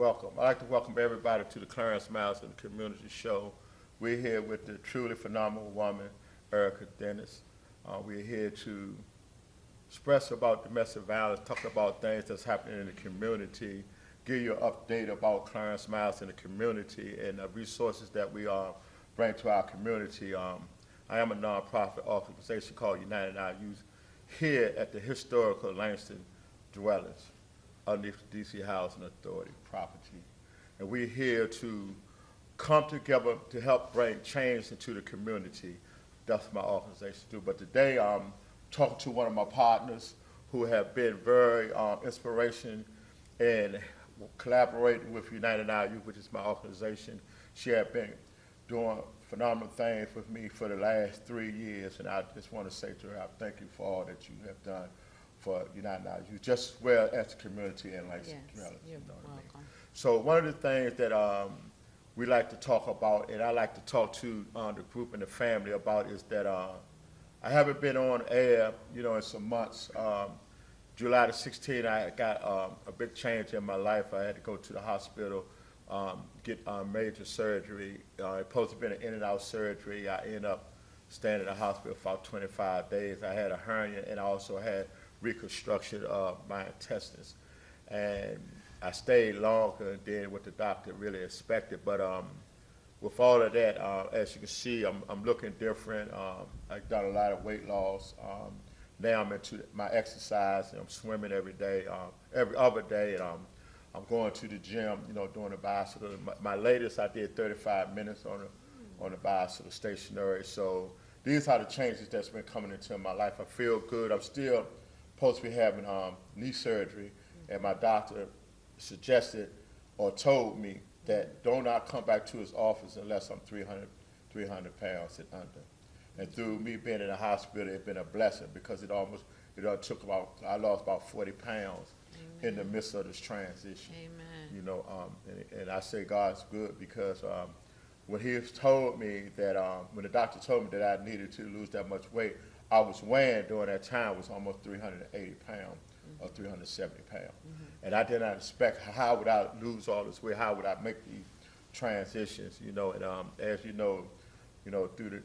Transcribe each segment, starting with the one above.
Welcome. I'd like to welcome everybody to the Clarence Miles and Community Show. We're here with the truly phenomenal woman, Erica Dennis. We're here to express about domestic violence, talk about things that's happening in the community, give you an update about Clarence Miles and the community and the resources that we bring to our community. I am a nonprofit organization called United Our Youth here at the historical Langston dwellings underneath the DC Housing Authority property. And we're here to come together to help bring change into the community. That's what my organization do. But today I'm talking to one of my partners who have been very inspiration in collaborating with United Our Youth, which is my organization. She had been doing phenomenal things with me for the last 3 years, and I just want to say to her, I thank you for all that you have done for United Our Youth, just as well as the community and like Yes, you you're know what I mean? welcome. So one of the things that we like to talk about, and I like to talk to the group and the family about, is that I haven't been on air, in some months. July the 16th, I got a big change in my life. I had to go to the hospital, get major surgery. It supposed to be an in and out surgery. I ended up staying in the hospital for about 25 days. I had a hernia, and I also had reconstruction of my intestines. And I stayed longer than what the doctor really expected. But with all of that, as you can see, I'm looking different. I've done a lot of weight loss. Now I'm into my exercise, and I'm swimming every day, every other day, and I'm going to the gym, doing the bicycle. My latest, I did 35 minutes on the bicycle stationary. So these are the changes that's been coming into my life. I feel good. I'm still supposed to be having knee surgery, and my doctor suggested or told me that do not come back to his office unless I'm 300 pounds and under. And through me being in the hospital, it's been a blessing because I lost about 40 pounds in the midst of this transition. Amen. And I say God's good because when he told me that, when the doctor told me that I needed to lose that much weight, I was weighing during that time was almost 380 pounds or 370 pounds. And I did not expect how would I lose all this weight, how would I make these transitions, and as through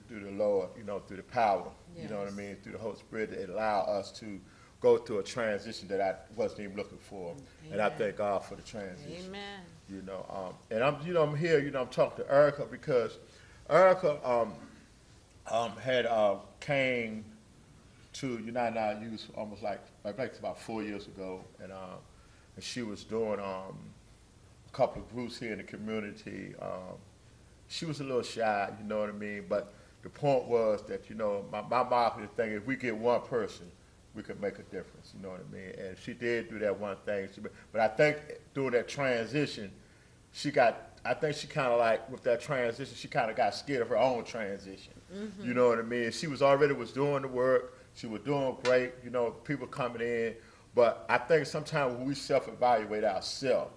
the Lord, through the power, you know what I Yes. mean, through the Holy Spirit, it allowed us to go through a transition that I wasn't even looking for. And I Amen. thank God for the transition. Amen. And I'm here, I'm talking to Erica because Erica had came to United Our Youth almost like about 4 years ago, and she was doing a couple of groups here in the community. She was a little shy, you know what I mean, but the point was that, my marketing thing, if we get one person, we could make a difference, you know what I mean? And she did do that one thing. But I think during that transition, I think she kind of like, with that transition, she kind of got scared of her own transition. You know what I mean? She was doing the work. She was doing great, people coming in. But I think sometimes when we self-evaluate ourselves,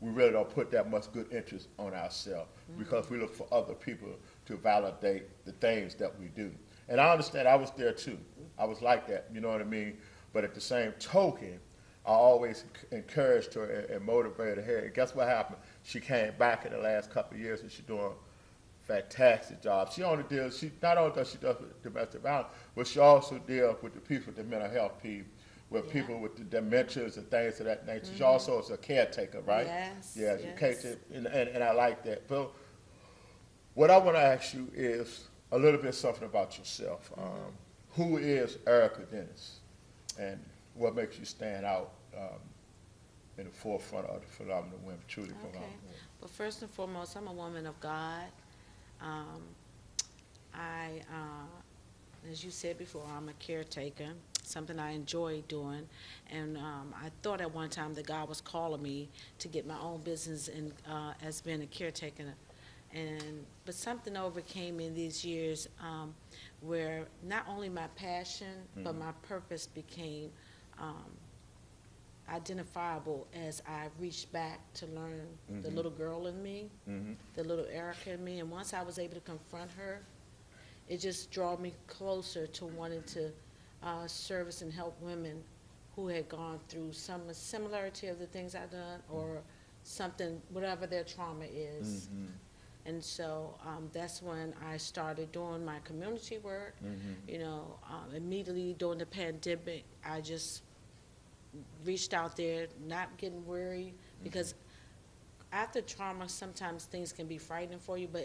we really don't put that much good interest on ourselves because we look for other people to validate the things that we do. And I understand I was there too. I was like that, you know what I mean? But at the same token, I always encouraged her and motivated her. And guess what happened? She came back in the last couple of years and she's doing a fantastic job. Not only does she with domestic violence, but she also deals with the people with the mental health people, with people with the dementias and things of that nature. She also is a caretaker, right? Yes. Yeah, Yes. caretaker, and I like that. But what I want to ask you is a little bit something about yourself. Who is Erica Dennis, and what makes you stand out in the forefront of the phenomenal women, truly Okay. phenomenal women? But first and foremost, I'm a woman of God. Um, as you said before, I'm a caretaker, something I enjoy doing. And I thought at one time that God was calling me to get my own business and as being a caretaker. But something overcame me these years where not only my passion, but my purpose became identifiable as I reached back to learn the little girl in me, the little Erica in me. And once I was able to confront her, it just drew me closer to wanting to service and help women who had gone through some similarity of the things I've done or something, whatever their trauma is. Mm-hmm. And so that's when I started doing my community work. Mm-hmm. Immediately during the pandemic, I just reached out there, not getting worried, because after trauma, sometimes things can be frightening for you. But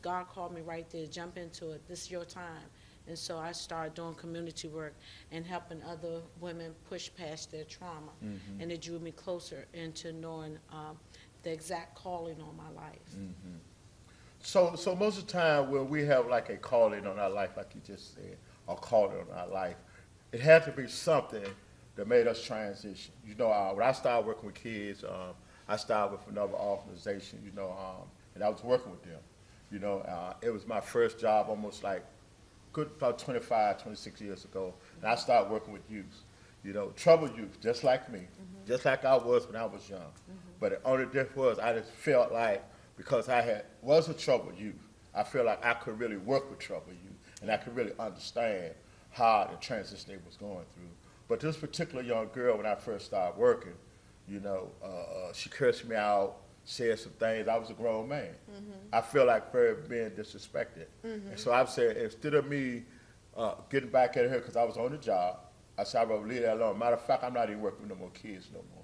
God called me right there, jump into it. This is your time. And so I started doing community work and helping other women push past their trauma. Mm-hmm. And it drew me closer into knowing the exact calling on my life. Mm-hmm. So most of the time when we have like a calling on our life, like you just said, or calling on our life, it had to be something that made us transition. When I started working with kids, I started with another organization, and I was working with them. It was my first job almost like good about 25, 26 years ago, and I started working with youth. Troubled youth, just like me, just like I was when I was young. But the only difference was I just felt like because was a troubled youth, I feel like I could really work with troubled youth, and I could really understand how the transition they was going through. But this particular young girl, when I first started working, she cursed me out, said some things. I was a grown man. I feel like very being disrespected. And so I've said, instead of me getting back at her because I was on the job, I said, I'd rather leave that alone. Matter of fact, I'm not even working with no more kids no more.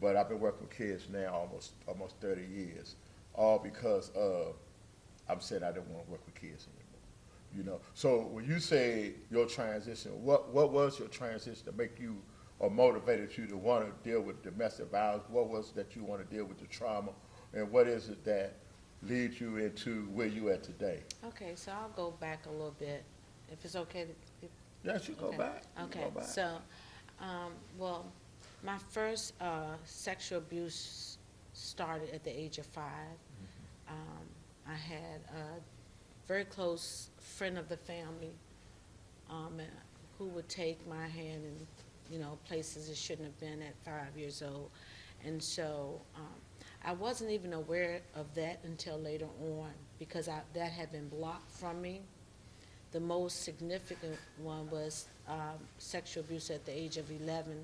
But I've been working with kids now almost 30 years, all because I'm saying I didn't want to work with kids anymore. So when you say your transition, what was your transition to make you or motivated you to want to deal with domestic violence? What was it that you want to deal with the trauma, and what is it that leads you into where you at today? Okay, so I'll go back a little bit, if it's okay. Yes, you go Okay. back. You Okay, go back. so, well, my first sexual abuse started at the age of 5. I had a very close friend of the family who would take my hand and, places it shouldn't have been at 5 years old. And so I wasn't even aware of that until later on because that had been blocked from me. The most significant one was sexual abuse at the age of 11.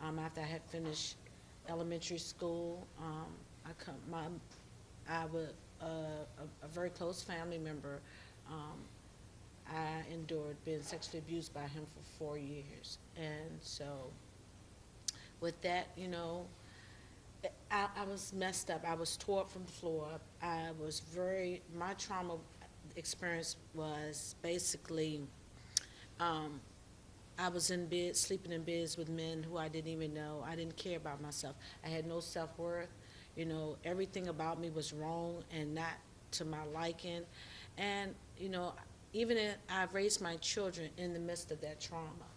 After I had finished elementary school, a very close family member, I endured being sexually abused by him for 4 years. And so with that, I was messed up. I was tore up from the floor. My trauma experience was basically, I was in bed, sleeping in beds with men who I didn't even know. I didn't care about myself. I had no self-worth. Everything about me was wrong and not to my liking. And, I raised my children in the midst of that trauma.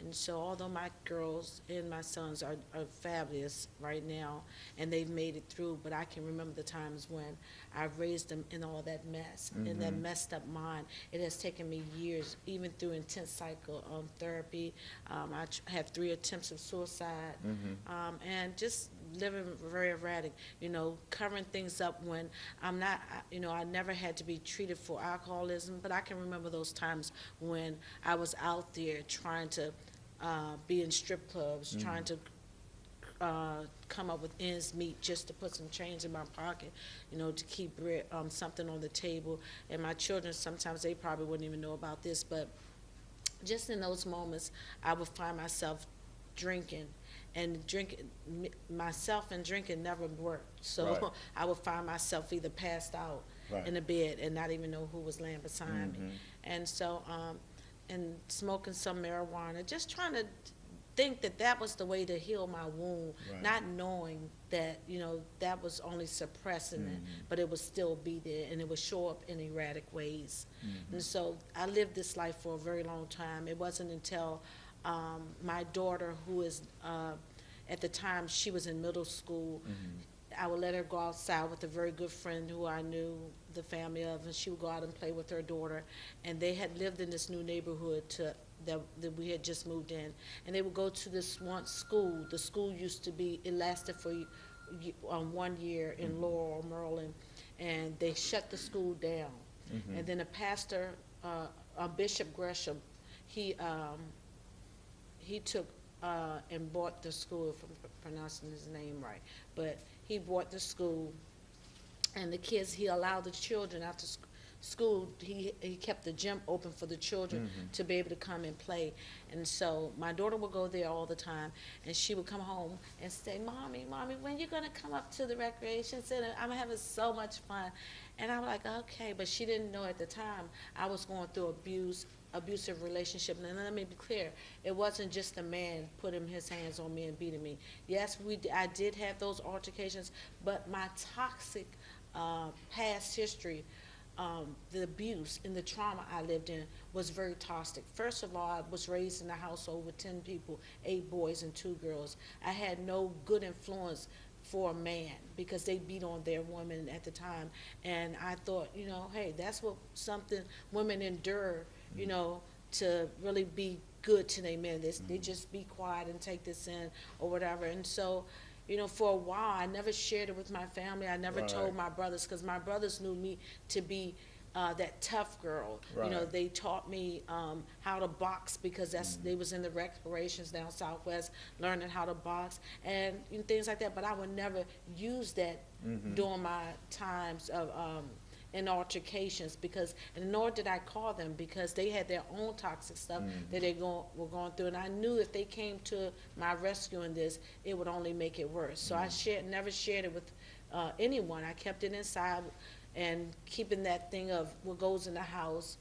And so although my girls and my sons are fabulous right now, and they've made it through, but I can remember the times when I raised them in all that mess, in that messed up mind. It has taken me years, even through intense cycle therapy. I had 3 attempts of suicide, and just living very erratic, covering things up when I'm not, I never had to be treated for alcoholism, but I can remember those times when I was out there trying to be in strip clubs, trying to come up with ends meet just to put some change in my pocket, to keep something on the table. And my children, sometimes they probably wouldn't even know about this, but just in those moments, I would find myself drinking. And myself and drinking never worked. So Right. I would find myself either passed out Right. in the bed and not even know who was laying beside me. And so, and smoking some marijuana, just trying to think that was the way to heal my wound, Right. not knowing that, that was only suppressing it, but it would still be there and it would show up in erratic ways. And so I lived this life for a very long time. It wasn't until my daughter, who is, at the time, she was in middle school. I would let her go outside with a very good friend who I knew the family of, and she would go out and play with her daughter. And they had lived in this new neighborhood that we had just moved in. And they would go to this one school. The school used to be, it lasted for 1 year in Laurel, Maryland, and they shut the school down. And then a pastor, Bishop Gresham, he took and bought the school, if I'm pronouncing his name right, but he brought to school, and the kids, he allowed the children after school, he kept the gym open for the children to be able to come and play. And so my daughter would go there all the time, and she would come home and say, Mommy, when you gonna come up to the recreation center? I'm having so much fun. And I'm like, okay, but she didn't know at the time I was going through abusive relationship. And let me be clear, it wasn't just the man putting his hands on me and beating me. Yes, I did have those altercations, but my toxic past history, the abuse and the trauma I lived in was very toxic. First of all, I was raised in a household with 10 people, 8 boys and 2 girls. I had no good influence for a man because they beat on their women at the time. And I thought, hey, that's what something women endure, to really be good to their men. They just be quiet and take this in or whatever. And so, for a while, I never shared it with my family. I never told my brothers, because my brothers knew me to be that tough girl. Right. They taught me how to box because they was in the recreations down Southwest, learning how to box and things like that. But I would never use that during my times of in altercations, and nor did I call them, because they had their own toxic stuff that were going through, and I knew if they came to my rescue in this, it would only make it worse. So I never shared it with anyone. I kept it inside, and keeping that thing of what goes in the house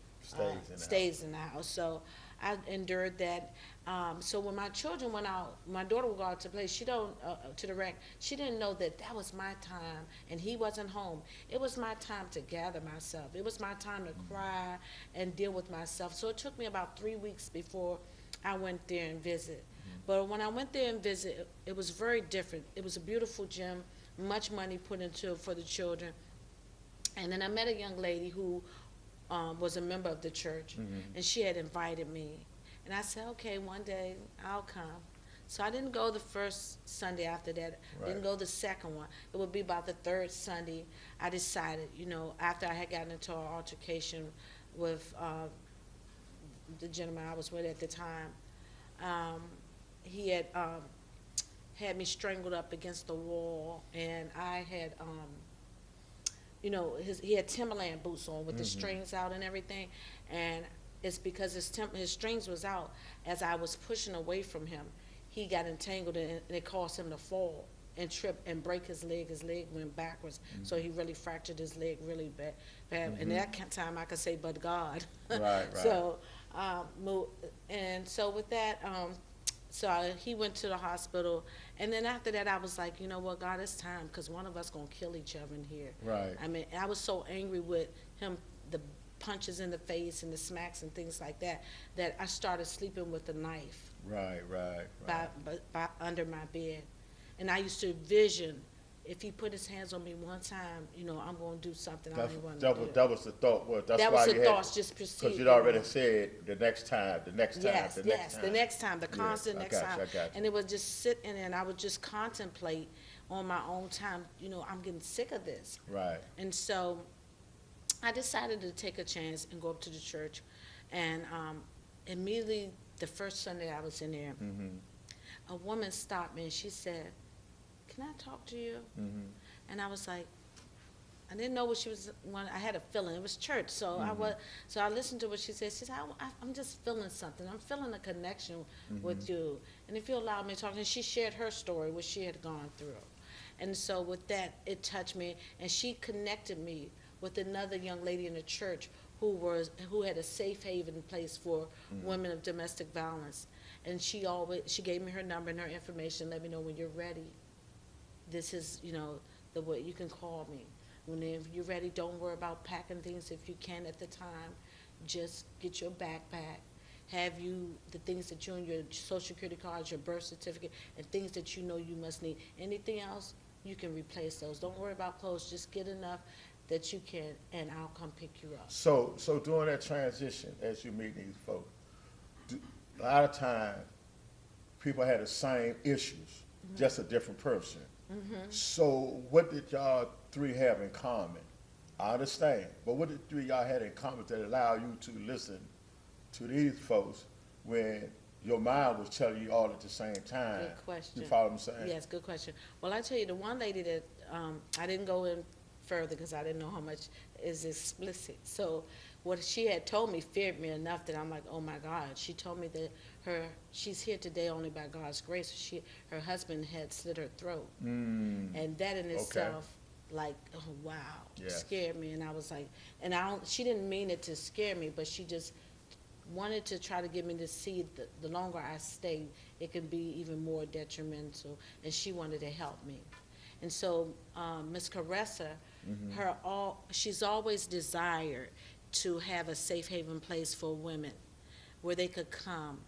stays in the house. So I endured that. So when my children went out, my daughter would go out to play. She don't to the rec. She didn't know that was my time, and he wasn't home. It was my time to gather myself. It was my time to cry and deal with myself. So it took me about 3 weeks before I went there and visit. But when I went there and visit, it was very different. It was a beautiful gym, much money put into it for the children. And then I met a young lady who was a member of the church, and she had invited me. And I said, okay, one day I'll come. So I didn't go the first Sunday after that. I didn't go the second one. It would be about the third Sunday. I decided, after I had gotten into an altercation with the gentleman I was with at the time, he had me strangled up against the wall, and I had he had Timberland boots on with the strings out and everything, and it's because his strings was out. As I was pushing away from him, he got entangled, and it caused him to fall and trip and break his leg. His leg went backwards, so he really fractured his leg really bad. And that time I could say, but God. Right. So, and so with that, he went to the hospital, and then after that, I was like, you know what, God, it's time, because one of us gonna kill each other in here. Right. I mean, I was so angry with him, the punches in the face and the smacks and things like that, that I started sleeping with a knife Right. by under my bed. And I used to vision, if he put his hands on me one time, I'm going to do something I didn't want to do. That was the thought. That's that why was you the had, thoughts just proceed. because you'd already said the next time, The next time, the constant next time. I got you. And it would just sit in there, and I would just contemplate on my own time, I'm getting sick of this. Right. And so I decided to take a chance and go up to the church. And immediately, the first Sunday I was in there, a woman stopped me, and she said, can I talk to you? And I was like, I didn't know what she was. I had a feeling. It was church, so I listened to what she said. She said, I'm just feeling something. I'm feeling a connection with you. And if you allow me to talk, and she shared her story, what she had gone through. And so with that, it touched me, and she connected me with another young lady in the church who had a safe haven place for women of domestic violence. And she gave me her number and her information. Let me know when you're ready. This is, the way you can call me. If you're ready, don't worry about packing things. If you can at the time, just get your backpack. Have the things that you and your social security cards, your birth certificate, and things that you must need. Anything else, you can replace those. Don't worry about clothes. Just get enough that you can, and I'll come pick you up. So during that transition, as you meet these folks, a lot of times people had the same issues, just a different person. So what did y'all three have in common? I understand, but what did three y'all had in common that allowed you to listen to these folks when your mind was telling you all at the same time? Good question. You follow what I'm saying? Yes, good question. Well, I tell you, the one lady that I didn't go in further because I didn't know how much is explicit. So what she had told me feared me enough that I'm like, oh my God. She told me that she's here today only by God's grace. Her husband had slit her throat, and that in Okay. itself, like, oh wow, Yes. scared me. And I was like, and I don't. She didn't mean it to scare me, but she just wanted to try to get me to see that the longer I stayed, it could be even more detrimental, and she wanted to help me. And so Miss Caressa, she's always desired to have a safe haven place for women where they could come.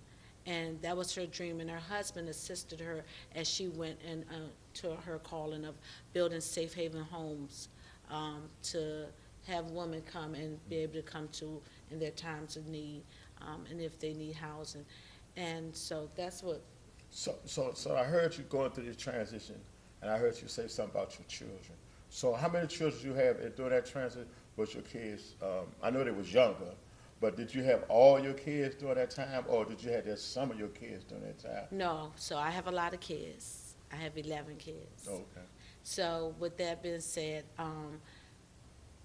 And that was her dream, and her husband assisted her as she went to her calling of building safe haven homes to have women come and be able to come to in their times of need, and if they need housing. And so that's what. So I heard you going through this transition, and I heard you say something about your children. So how many children you have during that transition with your kids? I know they was younger, but did you have all your kids during that time, or did you have just some of your kids during that time? No, so I have a lot of kids. I have 11 kids. Okay. So with that being said,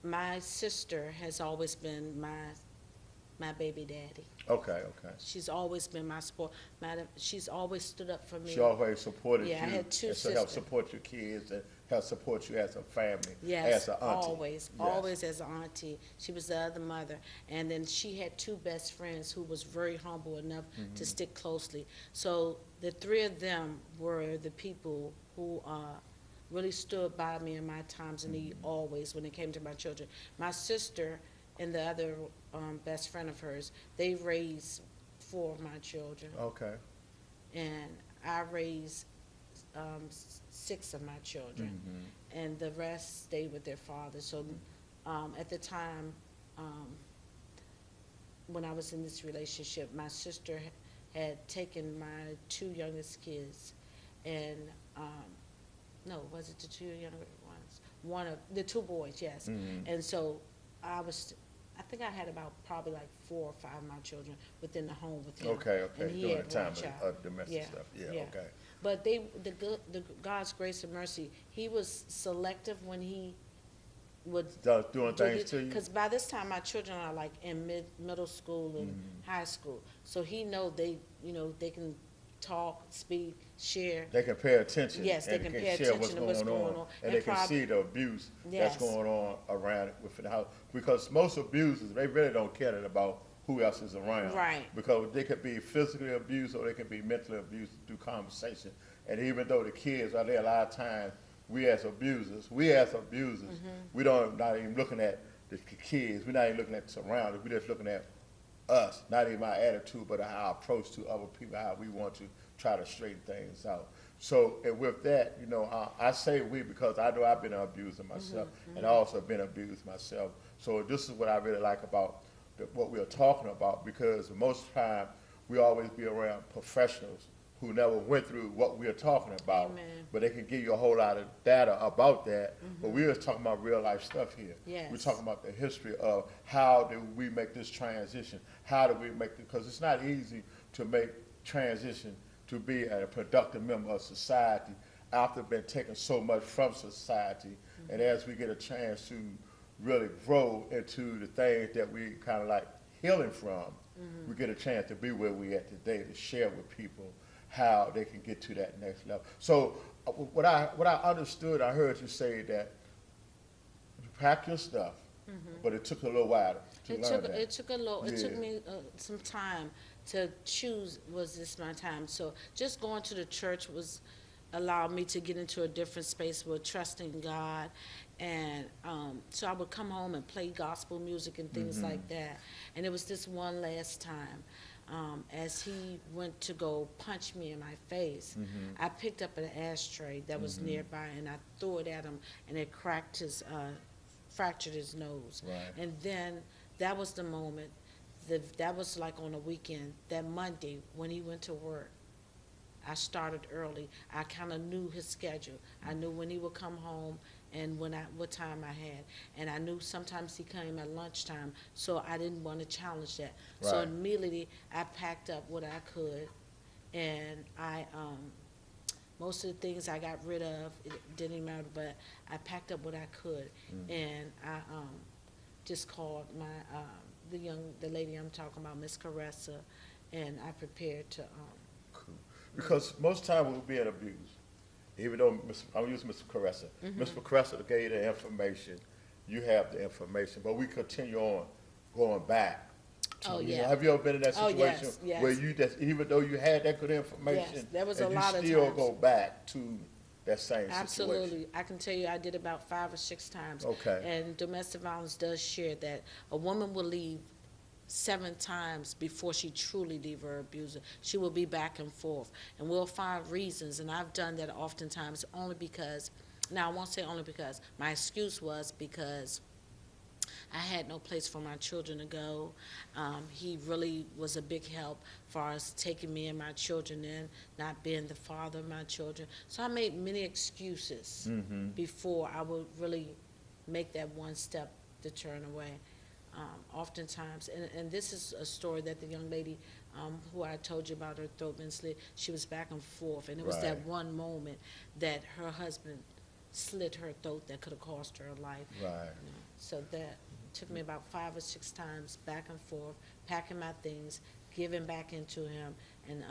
my sister has always been my baby daddy. Okay. She's always been my support. She's always stood up for me. She always supported you. Yeah, I had two and so help sisters. support your kids and help support you as a family, Yes, as an auntie. always, Yes. always as an auntie. She was the other mother. And then she had two best friends who was very humble enough to stick closely. So the three of them were the people who really stood by me in my times of need always when it came to my children. My sister and the other best friend of hers, they raised four of my children. Okay. And I raised six of my children, and the rest stayed with their father. So at the time, when I was in this relationship, my sister had taken my two youngest kids, and no, was it the two younger ones? One of the two boys, yes. And so I think I had about probably like 4 or 5 of my children within the home with him. Okay. And he During the had time one child. of domestic Yeah, stuff. Yeah. yeah. Okay. But the God's grace and mercy, he was selective when he would Doing things to you. because by this time my children are like in middle school and high school, so he know they can talk, speak, share. They can pay attention. Yes, they and can they pay share attention to what's going on. And they can see the abuse Yes. that's going on around it within the house. Because most abusers, they really don't care about who else is around. Right. Because they could be physically abused or they can be mentally abused through conversation. And even though the kids are there a lot of times, we as abusers, we don't not even looking at the kids. We're not even looking at the surroundings. We're just looking at us, not even our attitude, but our approach to other people, how we want to try to straighten things out. So, and with that, I say we because I know I've been an abuser myself, and I also been abused myself. So this is what I really like about what we're talking about, because most of the time we always be around professionals who never went through what we're talking about, Amen. but they can give you a whole lot of data about that. But we're just talking about real life stuff here. Yes. We're talking about the history of how do we make this transition? How do we make it? Because it's not easy to make transition to be a productive member of society after being taken so much from society. And as we get a chance to really grow into the things that we kind of like healing from, we get a chance to be where we at today to share with people how they can get to that next level. So what I understood, I heard you say that you pack your stuff, but it took a little while to learn that. It took Yeah. me some time to choose, was this my time? So just going to the church was allowed me to get into a different space with trusting God. And so I would come home and play gospel music and things like that. And it was this one last time, as he went to go punch me in my face, I picked up an ashtray that was nearby and I threw it at him, and it fractured his nose. Right. And then that was the moment, that was like on a weekend, that Monday when he went to work. I started early. I kind of knew his schedule. I knew when he would come home and what time I had. And I knew sometimes he came at lunchtime, so I didn't want to challenge that. So Right. immediately I packed up what I could, and I most of the things I got rid of, it didn't even matter, but I packed up what I could. And I just called the lady I'm talking about, Miss Caressa, and I prepared to, Cool. Because most time we're being abused, even though I'll use Mr. Caressa. Mr. Caressa gave the information, you have the information, but we continue on going back. Oh, You yeah. know, have you ever been in that Oh, situation yes, yes. where you just, even though you had that good information, Yes, there was and a you lot of still times. go back to that same situation? absolutely. I can tell you I did about 5 or 6 times. Okay. And domestic violence does share that a woman will leave 7 times before she truly leave her abuser. She will be back and forth, and we'll find reasons. And I've done that oftentimes only because. Now I won't say only because. My excuse was because I had no place for my children to go. He really was a big help for us taking me and my children in, not being the father of my children. So I made many excuses before I would really make that one step to turn away. Oftentimes, and this is a story that the young lady who I told you about, her throat being slit, she was back and forth, and it was that Right. one moment that her husband slit her throat that could have cost her a life. Right. So that took me about 5 or 6 times back and forth, packing my things, giving back into him, and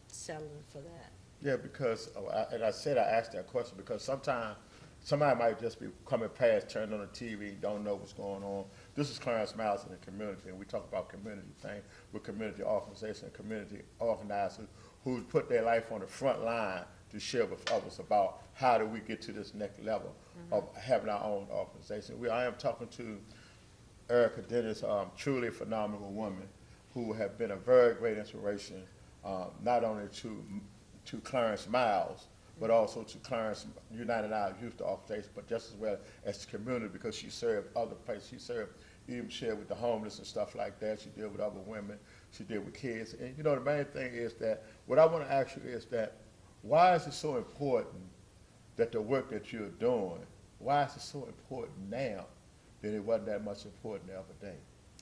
settling for that. Yeah, because, and I said I asked that question because sometimes somebody might just be coming past, turning on the TV, don't know what's going on. This is Clarence Miles in the community, and we talk about community thing with community organization and community organizers who put their life on the front line to share with others about how do we get to this next level of having our own organization. I am talking to Erica Dennis, truly a phenomenal woman who have been a very great inspiration, not only to Clarence Miles, but also to Clarence United Our Youth Organization, but just as well as the community because she served other places. She served, even shared with the homeless and stuff like that. She did with other women. She did with kids. And you know, the main thing is that, what I want to ask you is that, why is it so important that the work that you're doing, why is it so important now that it wasn't that much important the other day?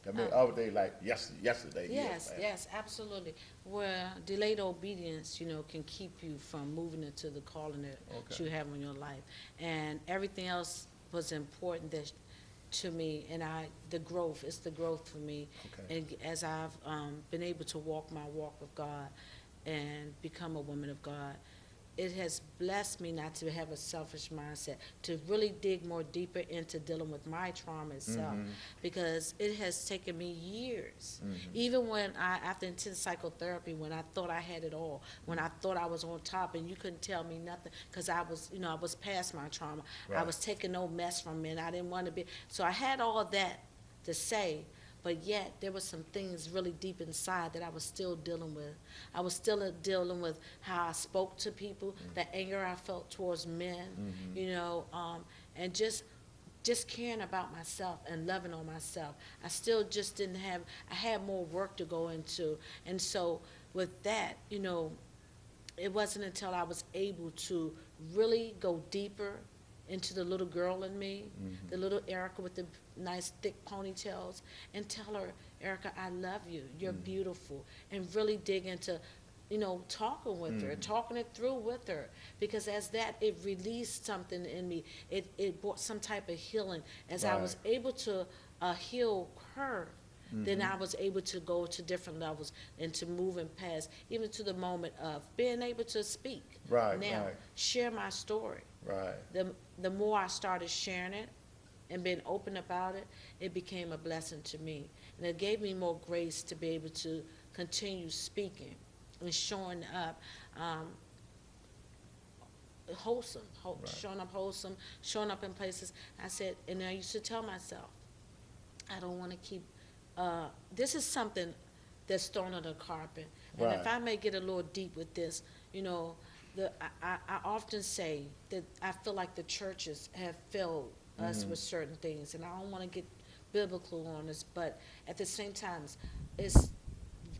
I mean, other day like yesterday. Yes, yes, absolutely. Where delayed obedience, can keep you from moving into the calling that Okay. you have in your life. And everything else was important to me, and the growth, it's the growth for me. Okay. And as I've been able to walk my walk with God and become a woman of God, it has blessed me not to have a selfish mindset, to really dig more deeper into dealing with my trauma itself, because it has taken me years. Even when after intense psychotherapy, when I thought I had it all, when I thought I was on top and you couldn't tell me nothing, because I was past my trauma. I Right. was taking no mess from men. I didn't want to be. So I had all that to say, but yet there were some things really deep inside that I was still dealing with. I was still dealing with how I spoke to people, the anger I felt towards men, and just caring about myself and loving on myself. I still just didn't have, I had more work to go into. And so with that, it wasn't until I was able to really go deeper into the little girl in me, the little Erica with the nice thick ponytails, and tell her, Erica, I love you. You're beautiful. And really dig into, talking with her, talking it through with her. Because as that, it released something in me. It brought some type of healing. As I was able to heal her, then I was able to go to different levels and to moving past, even to the moment of being able to speak. Right, Now, right. share my story. Right. The more I started sharing it and being open about it, it became a blessing to me. And it gave me more grace to be able to continue speaking and showing up wholesome, showing up wholesome, showing up in places. I said, and I used to tell myself, I don't want to keep, this is something that's thrown under the carpet. And if Right. I may get a little deep with this, I often say that I feel like the churches have failed us with certain things, and I don't want to get biblical on this, but at the same time, it's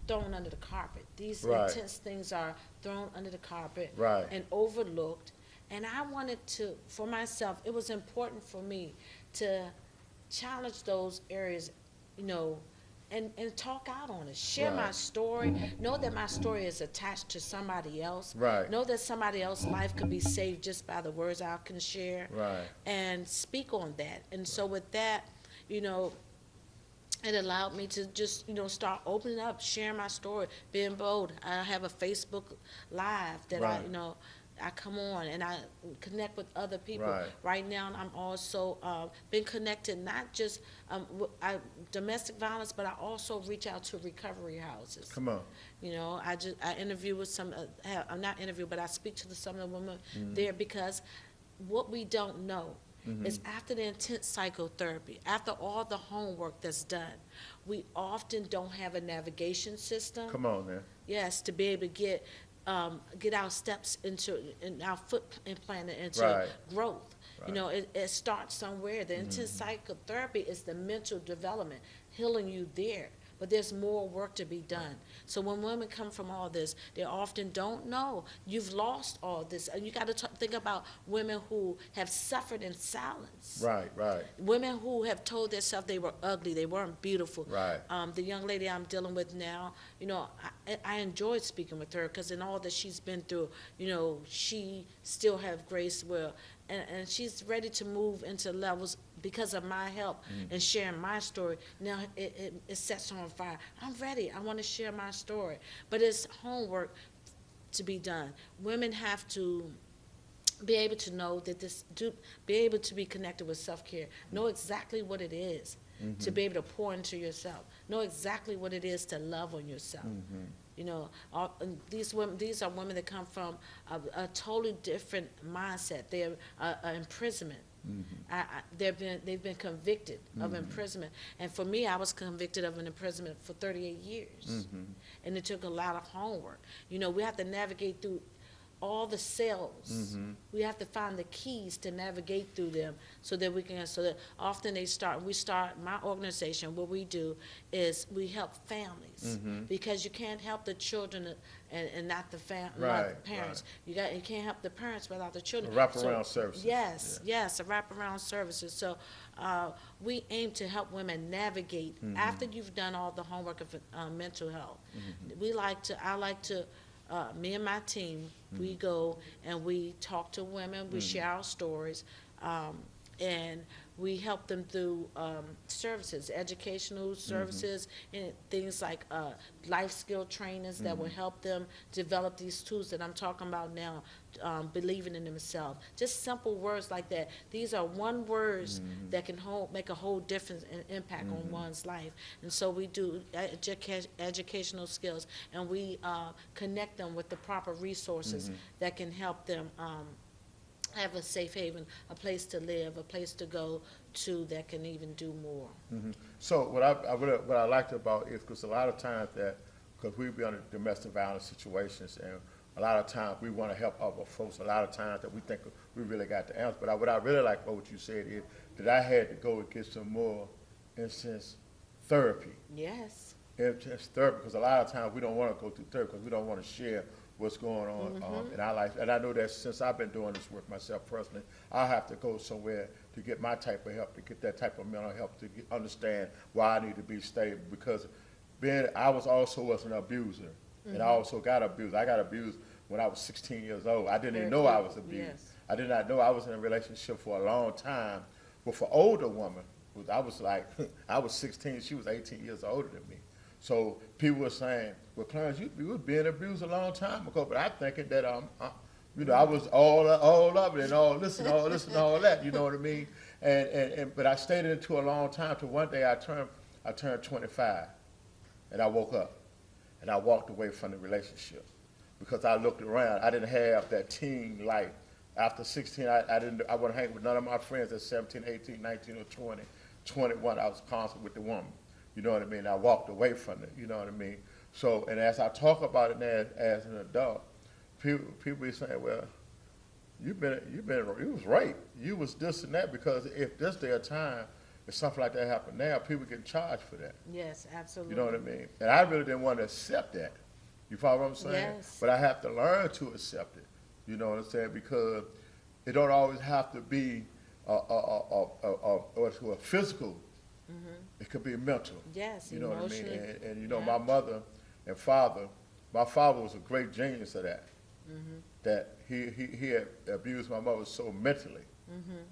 thrown under the carpet. These Right. intense things are thrown under the carpet Right. and overlooked. And I wanted to, for myself, it was important for me to challenge those areas, and talk out on it. Share my Right. story. Know that my story is attached to somebody else. Right. Know that somebody else's life could be saved just by the words I can share. Right. And speak on that. And so with that, you know, it allowed me to just, start opening up, sharing my story, being bold. I have a Facebook Live that Right. I come on and I connect with other people. Right. Right now, I'm also been connected not just domestic violence, but I also reach out to recovery houses. Come on. I interview with some. I'm not interview, but I speak to some of the women Mm-hmm. there because what we don't know is after the intense psychotherapy, after all the homework that's done, we often don't have a navigation system. Come on, man. Yes, to be able to get our steps and our foot implanted into Right. growth. Right. It starts somewhere. The intense psychotherapy is the mental development, healing you there. But there's more work to be done. So when women come from all this, they often don't know. You've lost all this. And you got to think about women who have suffered in silence. Right. Right. Women who have told themselves they were ugly, they weren't beautiful. Right. The young lady I'm dealing with now, I enjoyed speaking with her because in all that she's been through, she still have grace, and she's ready to move into levels because of my help and sharing my story. Now it sets her on fire. I'm ready. I want to share my story. But it's homework to be done. Women have to be able to know that be able to be connected with self-care, know exactly what it is to be able to pour into yourself, know exactly what it is to love on yourself. And these are women that come from a totally different mindset. They're imprisonment. They've been convicted of imprisonment, and for me, I was convicted of an imprisonment for 38 years, and it took a lot of homework. We have to navigate through all the cells. We have to find the keys to navigate through them so that often my organization, what we do is we help families because you can't help the children and not the not Right, the parents. right. You can't help the parents without the children. Wraparound services. Yes, a wraparound services. So we aim to help women navigate after you've done all the homework of mental health. I like to me and my team, we go and we talk to women, we share our stories, and we help them through services, educational services, and things like life skill trainings that will help them develop these tools that I'm talking about now, believing in themselves. Just simple words like that. These are one words that can make a whole difference and impact on one's life. And so we do educational skills, and we connect them with the proper resources that can help them have a safe haven, a place to live, a place to go to that can even do more. So what I liked about it is because a lot of times because we be under domestic violence situations, and a lot of times we want to help other folks. A lot of times that we think we really got the answer. But what I really like about what you said is that I had to go and get some more instance therapy. Yes. Intense therapy, because a lot of times we don't want to go through therapy because we don't want to share what's going on in our life. And I know that since I've been doing this work myself personally, I have to go somewhere to get my type of help, to get that type of mental help, to understand why I need to be stable. Because I was an abuser, and I also got abused. I got abused when I was 16 years old. I didn't even know I was abused. Yes. I did not know I was in a relationship for a long time with an older woman. I was 16, she was 18 years older than me. So people were saying, well, Clarence, you were being abused a long time ago, but I'm thinking that I was all of it and all this and all this and all that, you know what I mean? But I stayed in it to a long time till one day I turned 25, and I woke up and I walked away from the relationship because I looked around. I didn't have that teen life. After 16, I wouldn't hang with none of my friends at 17, 18, 19, or 20. 21, I was constant with the woman. You know what I mean? I walked away from it. You know what I mean? So, and as I talk about it now as an adult, people be saying, well, you was right. You was this and that, because if this day of time, if something like that happened now, people get charged for that. Yes, absolutely. You know what I mean? And I really didn't want to accept that. You follow what I'm saying? Yes. But I have to learn to accept it. You know what I'm saying? Because it don't always have to be a physical. It it could be mental. Yes, You know what I mean? emotionally. And you know, Yeah. my mother and father, my father was a great genius of that. That he had abused my mother so mentally.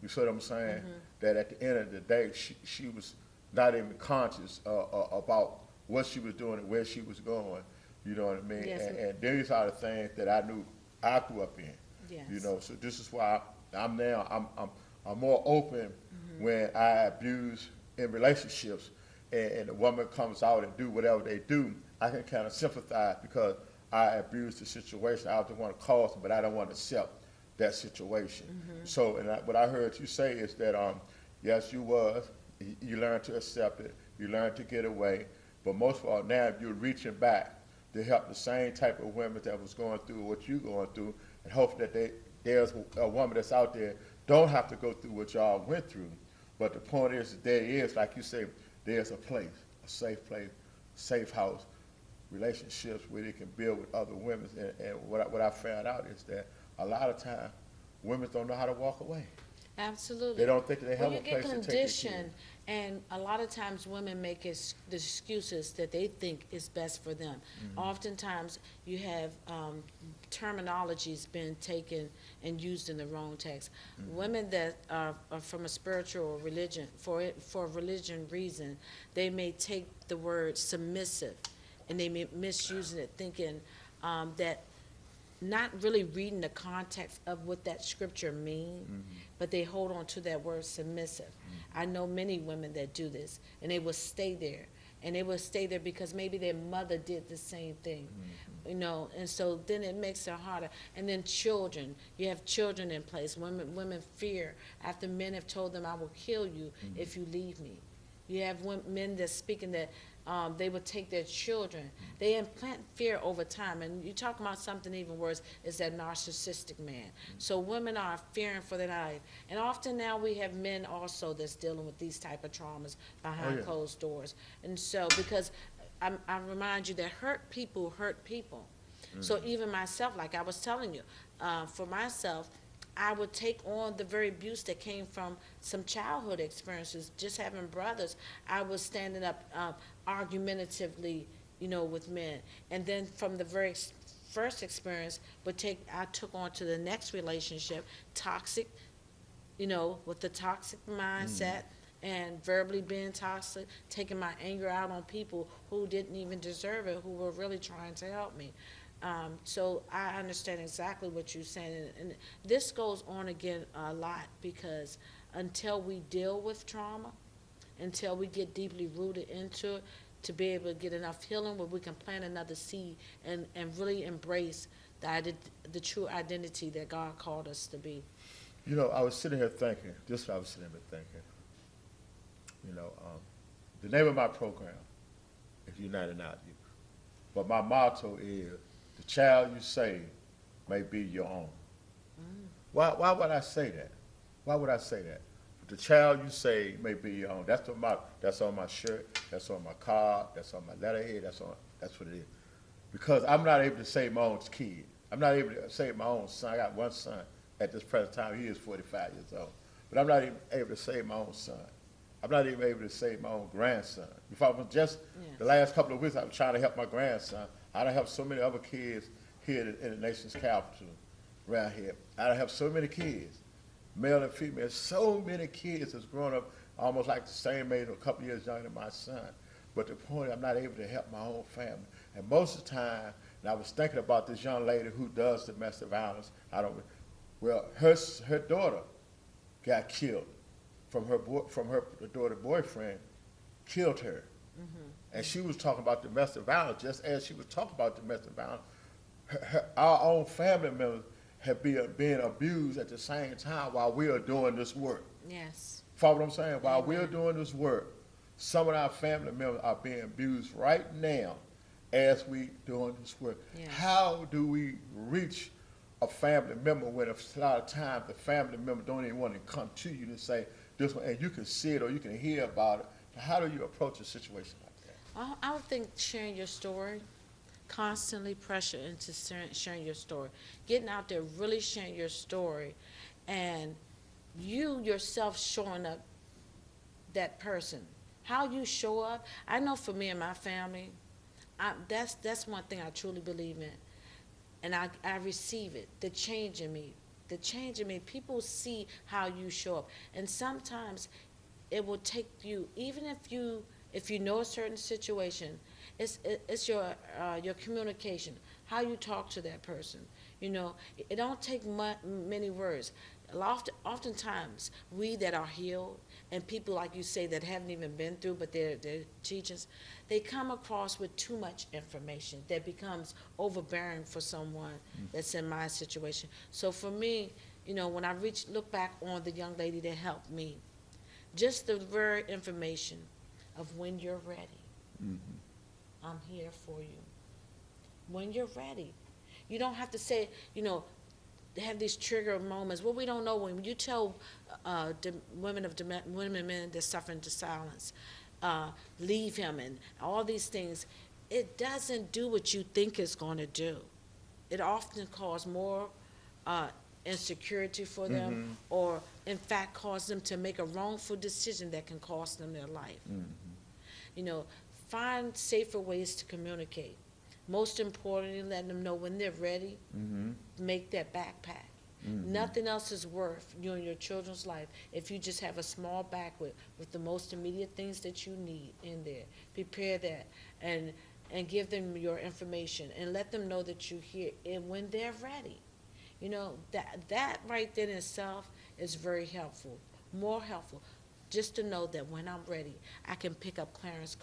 You see what I'm saying? That at the end of the day, she was not even conscious about what she was doing and where she was going. You know what I mean? Yes. And these are the things that I knew I grew up in. Yes. You know, so this is why I'm more open when I abuse in relationships, and the woman comes out and do whatever they do. I can kind of sympathize because I abused the situation. I just want to cause it, but I don't want to accept that situation. So, and what I heard you say is that yes, you was. You learned to accept it. You learned to get away. But most of all, now you're reaching back to help the same type of women that was going through what you're going through, and hope that there's a woman that's out there don't have to go through what y'all went through. But the point is, that there is, like you say, there's a place, safe house, relationships where they can build with other women. And what I found out is that a lot of times, women don't know how to walk away. Absolutely. They don't think they have Well, a place to take their kids. and a lot of times women make the excuses that they think is best for them. Oftentimes, you have terminologies being taken and used in the wrong text. Women that are from a spiritual or religion, for religion reason, they may take the word submissive, and they may misuse it, thinking that not really reading the context of what that scripture means, but they hold on to that word submissive. I know many women that do this, and they will stay there. And they will stay there because maybe their mother did the same thing, you know, and so then it makes it harder. And then children, you have children in place. Women fear after men have told them, I will kill you if you leave me. You have men that's speaking that they would take their children. They implant fear over time. And you talk about something even worse, is that narcissistic man. So women are fearing for their life. And often now we have men also that's dealing with these type of traumas behind closed doors. And so, because I remind you that hurt people hurt people. So even myself, like I was telling you, for myself, I would take on the very abuse that came from some childhood experiences, just having brothers. I was standing up argumentatively, you know, with men. And then from the very first experience, I took on to the next relationship, toxic, you know, with the toxic mindset and verbally being toxic, taking my anger out on people who didn't even deserve it, who were really trying to help me. So I understand exactly what you're saying, and this goes on again a lot because until we deal with trauma, until we get deeply rooted into it, to be able to get enough healing where we can plant another seed and really embrace the true identity that God called us to be. You know, I was sitting here thinking, just what I was sitting here thinking, you know, the name of my program is United Out Youth. But my motto is, the child you save may be your own. Why would I say that? Why would I say that? The child you save may be your own. That's on my shirt, that's on my card, that's on my letterhead, that's what it is. Because I'm not able to save my own kid. I'm not able to save my own son. I got one son at this present time. He is 45 years old. But I'm not even able to save my own son. I'm not even able to save my own grandson. If I was just the last couple of weeks, I was trying to help my grandson. I done helped so many other kids here in the nation's capital, around here. I done helped so many kids, male and female. So many kids that's grown up almost like the same age or a couple years younger than my son. But the point, I'm not able to help my own family. And most of the time, and I was thinking about this young lady who does domestic violence. Her daughter got killed from her daughter boyfriend killed her. And she was talking about domestic violence. Just as she was talking about domestic violence, our own family members have been being abused at the same time while we are doing this work. Yes. Follow what I'm saying? While we're doing this work, some of our family members are being abused right now as we doing this work. Yes. How do we reach a family member when a lot of times the family member don't even want to come to you to say this one, and you can see it or you can hear about it? How do you approach a situation like that? I would think sharing your story, constantly pressure into sharing your story, getting out there, really sharing your story, and you yourself showing up that person, how you show up. I know for me and my family, that's one thing I truly believe in, and I receive it. The change in me. People see how you show up, and sometimes it will take you, even if you know a certain situation, it's your communication, how you talk to that person. You know, it don't take many words. Oftentimes, we that are healed and people like you say that haven't even been through, but they're teachers, they come across with too much information that becomes overbearing for someone that's in my situation. So for me, you know, when I look back on the young lady that helped me, just the very information of when you're ready, I'm here for you. When you're ready. You don't have to say, you know, have these trigger moments. Well, we don't know when you tell women and men that's suffering to silence, leave him and all these things. It doesn't do what you think it's going to do. It often causes more uh, insecurity for them, or in fact cause them to make a wrongful decision that can cost them their life. You know, find safer ways to communicate. Most importantly, letting them know when they're ready, make that backpack. Nothing else is worth you and your children's life if you just have a small bag with the most immediate things that you need in there. Prepare that and give them your information and let them know that you're here and when they're ready. You know, that right then in itself is very helpful, more helpful. Just to know that when I'm ready, I can pick up Clarence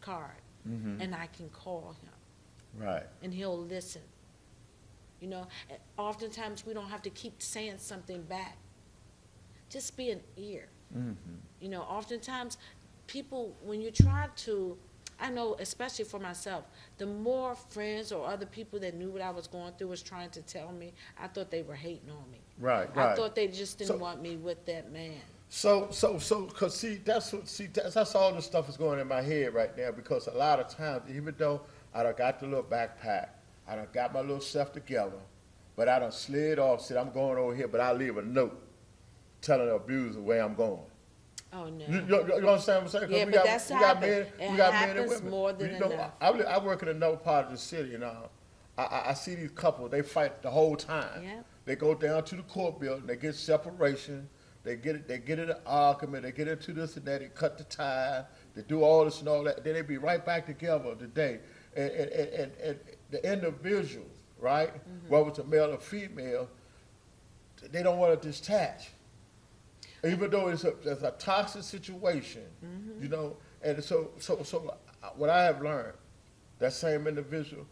card and I can call him Right. and he'll listen. You know, and oftentimes we don't have to keep saying something back. Just be an ear. You know, oftentimes people, when you try to, I know, especially for myself, the more friends or other people that knew what I was going through was trying to tell me, I thought they were hating on me. Right. I thought they just didn't So- want me with that man. Cause see, that's all the stuff is going in my head right now. Because a lot of times, even though I done got the little backpack, I done got my little stuff together, but I done slid off. Said I'm going over here, but I leave a note telling the abuser where I'm going. Oh, no. You understand what I'm saying? 'Cause Yeah, but that's happened. It we got men and happens women. more than You know, enough. I work in another part of the city, and I see these couples. They fight the whole time. Yep. They go down to the court building. They get separation. They get in an argument. They get into this and that. They cut the tie. They do all this and all that. Then they be right back together today. And the individuals, right, whether it's a male or female, they don't want to detach. Even though it's a toxic situation, you know, and so what I have learned, that same individual,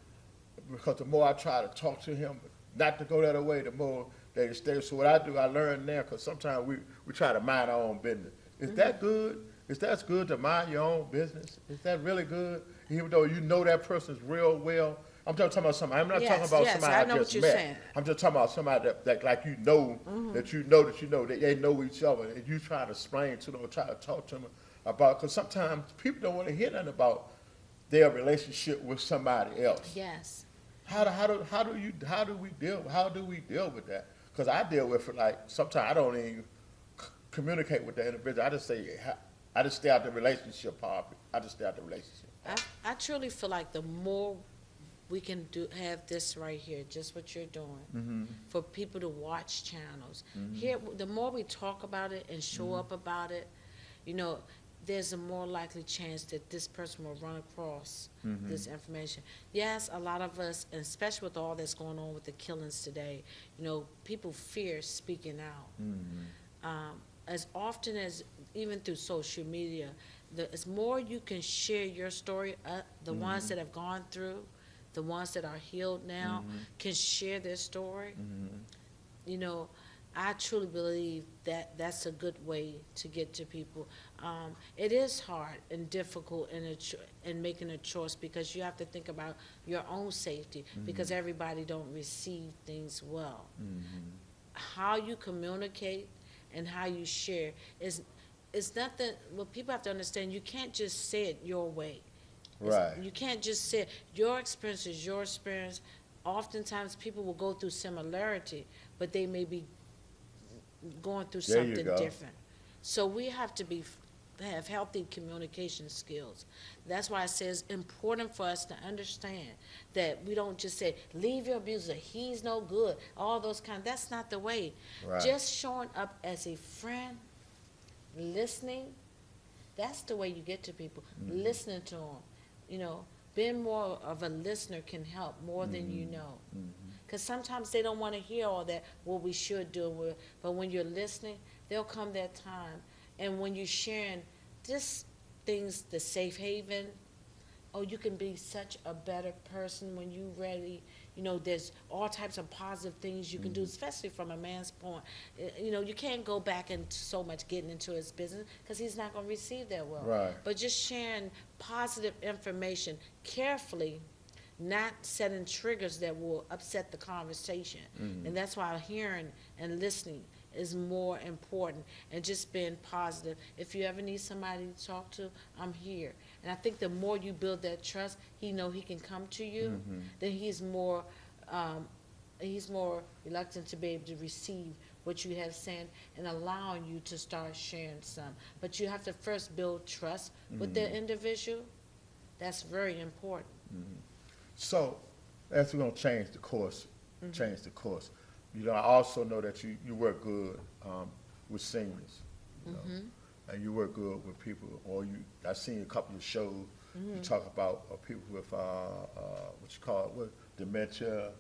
because the more I try to talk to him, not to go that way, the more they stay. So what I do, I learn now, because sometimes we try to mind our own business. Is that good? Is that good to mind your own business? Is that really good? Even though you know that person's real well. I'm just talking about somebody. I'm not talking about Yes, somebody I I know just what you're met. saying. I'm just talking about somebody that like you know, that they know each other, and you try to explain to them or try to talk to them about. Because sometimes people don't want to hear nothing about their relationship with somebody else. Yes. How do we deal with that? Because I deal with it like sometimes I don't even communicate with the individual. I just stay out the relationship part. I just stay out the relationship. I truly feel like the more we can have this right here, just what you're doing, for people to watch channels. Here, the more we talk about it and show up about it, you know, there's a more likely chance that this person will run across this information. Yes, a lot of us, and especially with all that's going on with the killings today, you know, people fear speaking out. As often as, even through social media, as more you can share your story, the ones that have gone through, the ones that are healed now, can share their story. You know, I truly believe that that's a good way to get to people. It is hard and difficult in making a choice, because you have to think about your own safety, because everybody don't receive things well. How you communicate and how you share is nothing. Well, people have to understand, you can't just say it your way. Right. You can't just say your experience is your experience. Oftentimes people will go through similarity, but they may be going through There you something go. different. So we have to be have healthy communication skills. That's why I say it's important for us to understand that we don't just say, leave your abuser, he's no good, all those kind. That's not the way. Right. Just showing up as a friend, listening, that's the way you get to people. Listening to them, you know, being more of a listener can help more than you know. Because sometimes they don't want to hear all that, what we should do. But when you're listening, there'll come that time. And when you're sharing just things, the safe haven, oh, you can be such a better person when you ready. You know, there's all types of positive things you can do, especially from a man's point. You know, you can't go back into so much getting into his business because he's not going to receive that well. Right. But just sharing positive information carefully, not setting triggers that will upset the conversation. And that's why hearing and listening is more important, and just being positive. If you ever need somebody to talk to, I'm here. And I think the more you build that trust, he know he can come to you, then he's more reluctant to be able to receive what you have said and allowing you to start sharing some. But you have to first build trust with the individual. That's very important. So, as we're gonna change the course, you know, I also know that you work good with seniors, you know, and you work good with people, or I've seen a couple of shows, you talk about people with, what you call it, dementia,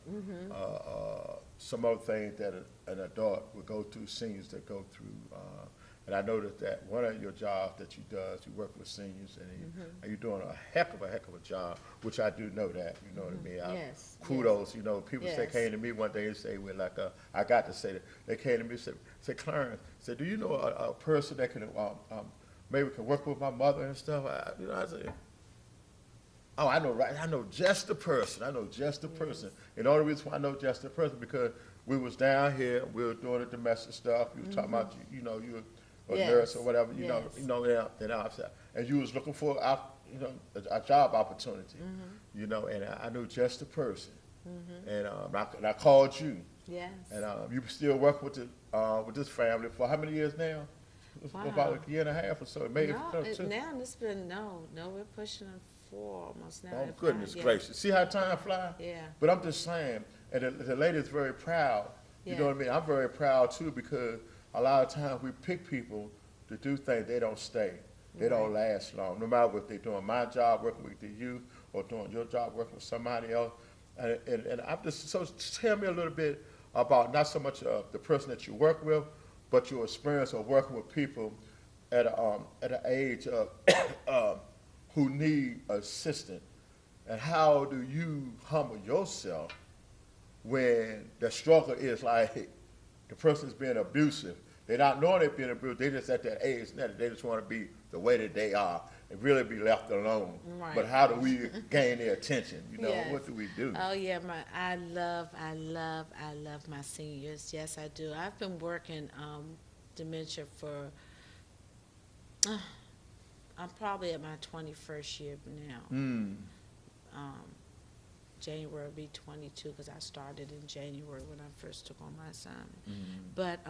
some other things that an adult would go through, seniors that go through, and I noticed that one of your jobs that you does, you work with seniors, and you're doing a heck of a job, which I do know that, you know what I mean? Yes, Kudos, you know, people Yes. came to me one day and say, we're like, I got to say that, they came to me and said, Clarence, said, do you know a person that can, maybe can work with my mother and stuff? I said, oh, I know, right, I know just the person, And the only reason why I know just the person, because we was down here, we were doing the domestic stuff, you was talking about, you know, you were a Yes. nurse or whatever, you Yes. know, and outside, and you was looking for, you know, a job opportunity, you know, and I knew just the person, and I called you, Yes. and you still working with this family for how many years now? Wow. About a year and a half or so, maybe two. Now it's been, no, we're pushing on 4 almost now. Oh, if goodness not, yeah. gracious. See how time flies? Yeah. But I'm just saying, and the lady is very proud. You know Yeah. what I mean? I'm very proud too, because a lot of times we pick people to do things, they don't stay. They don't last long, no matter if they're doing my job, working with the youth, or doing your job, working with somebody else. And I'm so tell me a little bit about not so much the person that you work with, but your experience of working with people at an age of who need assistance, and how do you humble yourself when the struggle is like the person's being abusive? They're not knowing they're being abused. They just at that age now that they just want to be the way that they are and really be left alone. Right. But how do we gain their attention? You know, Yes. what do we do? Oh yeah, I love my seniors. Yes, I do. I've been working dementia for I'm probably at my 21st year now. January will be 22 because I started in January when I first took on my assignment. But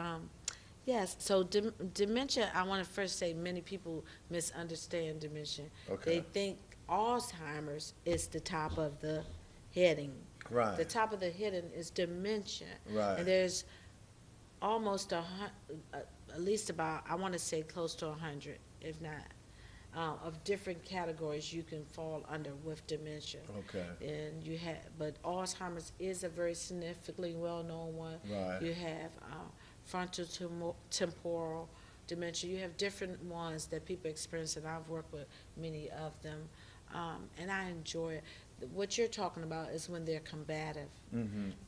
yes, so dementia, I want to first say many people misunderstand dementia. Okay. They think Alzheimer's is the top of the heading. Right. The top of the heading is dementia. Right. And there's almost at least about, I want to say close to 100, if not, of different categories you can fall under with dementia. Okay. And you have, but Alzheimer's is a very significantly well-known one. Right. You have frontal temporal dementia. You have different ones that people experience, and I've worked with many of them, and I enjoy it. What you're talking about is when they're combative.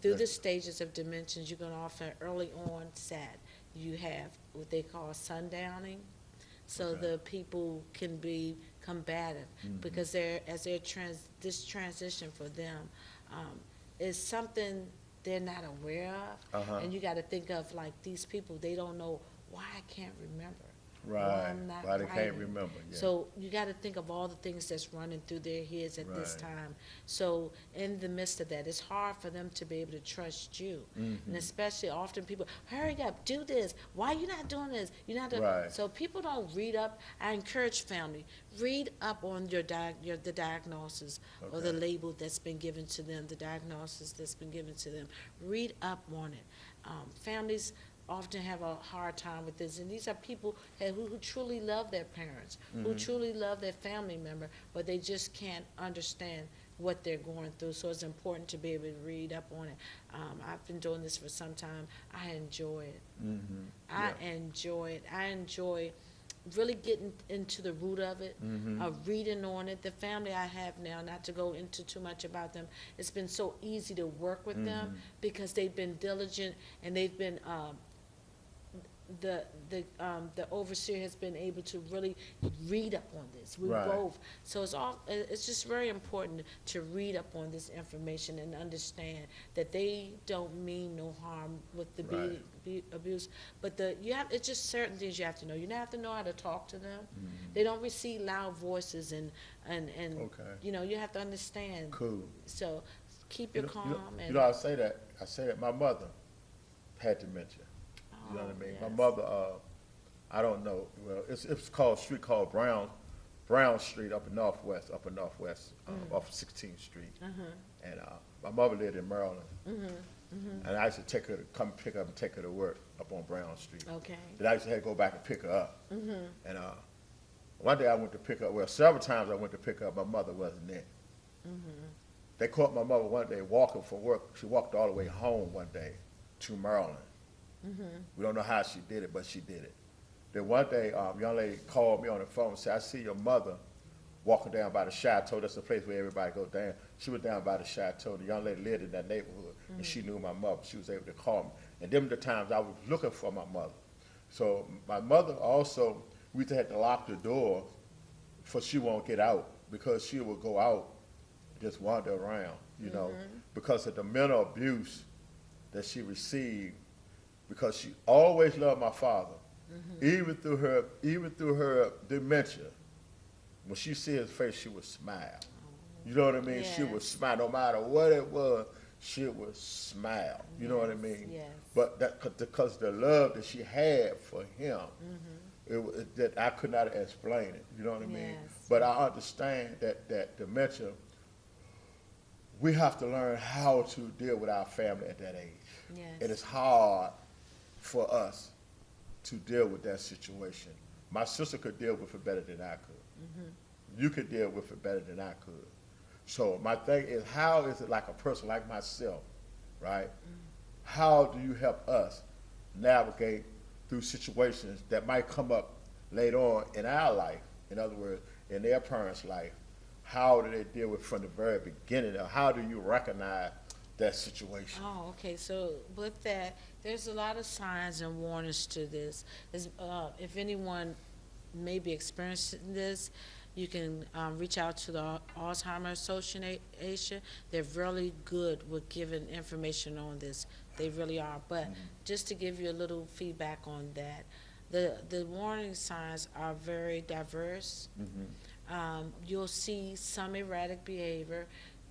Through the stages of dementia, you're going to often early onset, you have what they call sundowning. So Okay. the people can be combative because this transition for them is something they're not aware of. Uh-huh. And you got to think of like these people, they don't know why I can't remember. Right. I'm not Why they can't writing. remember, yeah. So you got to think of all the things that's running through their heads at this Right. time. So in the midst of that, it's hard for them to be able to trust you. And especially often people, hurry up, do this. Why you not doing this? You're not doing. Right. So people don't read up. I encourage family, read up on the diagnosis or the Okay. label that's been given to them, the diagnosis that's been given to them. Read up on it. Families often have a hard time with this, and these are people who truly love their parents, who truly love their family member, but they just can't understand what they're going through. So it's important to be able to read up on it. I've been doing this for some time. I enjoy it. Mm-hmm. I Yeah. enjoy it. I enjoy really getting into the root of it, reading on it. The family I have now, not to go into too much about them, it's been so easy to work with them because they've been diligent and they've been the overseer has been able to really read up on this. We Right. both. So it's just very important to read up on this information and understand that they don't mean no harm with the Right. abuse, but it's just certain things you have to know. You have to know how to talk to them. They don't receive loud voices and Okay. you have to understand. Cool. So keep You your know, calm and I say that my mother had dementia. You know what I mean? My yes. mother, I don't know. Well, it's called a street called Brown Street up in Northwest, off 16th Street. And my mother lived in Maryland. And I used to take her to come pick up and take her to work up on Brown Street. Okay. Then I used to have to go back and pick her up. And one day I went to pick her up. Well, several times I went to pick her up. My mother wasn't there. They caught my mother one day walking from work. She walked all the way home one day to Maryland. We don't know how she did it, but she did it. Then one day, a young lady called me on the phone and said, I see your mother walking down by the Chateau. That's the place where everybody goes down. She was down by the Chateau. The young lady lived in that neighborhood, and she knew my mother. She was able to call me. And them the times I was looking for my mother. So my mother also, we used to have to lock the door for she won't get out because she would go out, just wander around, because of the mental abuse that she received, because she always loved my father, even through her dementia. When she see his face, she would smile. You know what I mean? She would Yes. smile no matter what it was. She would smile. You know what I mean? Yes. But because the love that she had for him, that I could not explain it. You know what I mean? Yes. But I understand that dementia. We have to learn how to deal with our family at that age. Yes. It is hard for us to deal with that situation. My sister could deal with it better than I could. You could deal with it better than I could. So my thing is, how is it like a person like myself, right? How do you help us navigate through situations that might come up later on in our life? In other words, in their parents' life, how do they deal with it from the very beginning? Or how do you recognize that situation? Oh, okay. So with that, there's a lot of signs and warnings to this. If anyone may be experiencing this, you can reach out to the Alzheimer's Association. They're really good with giving information on this. They really are. But just to give you a little feedback on that, the warning signs are very diverse. You'll see some erratic behavior,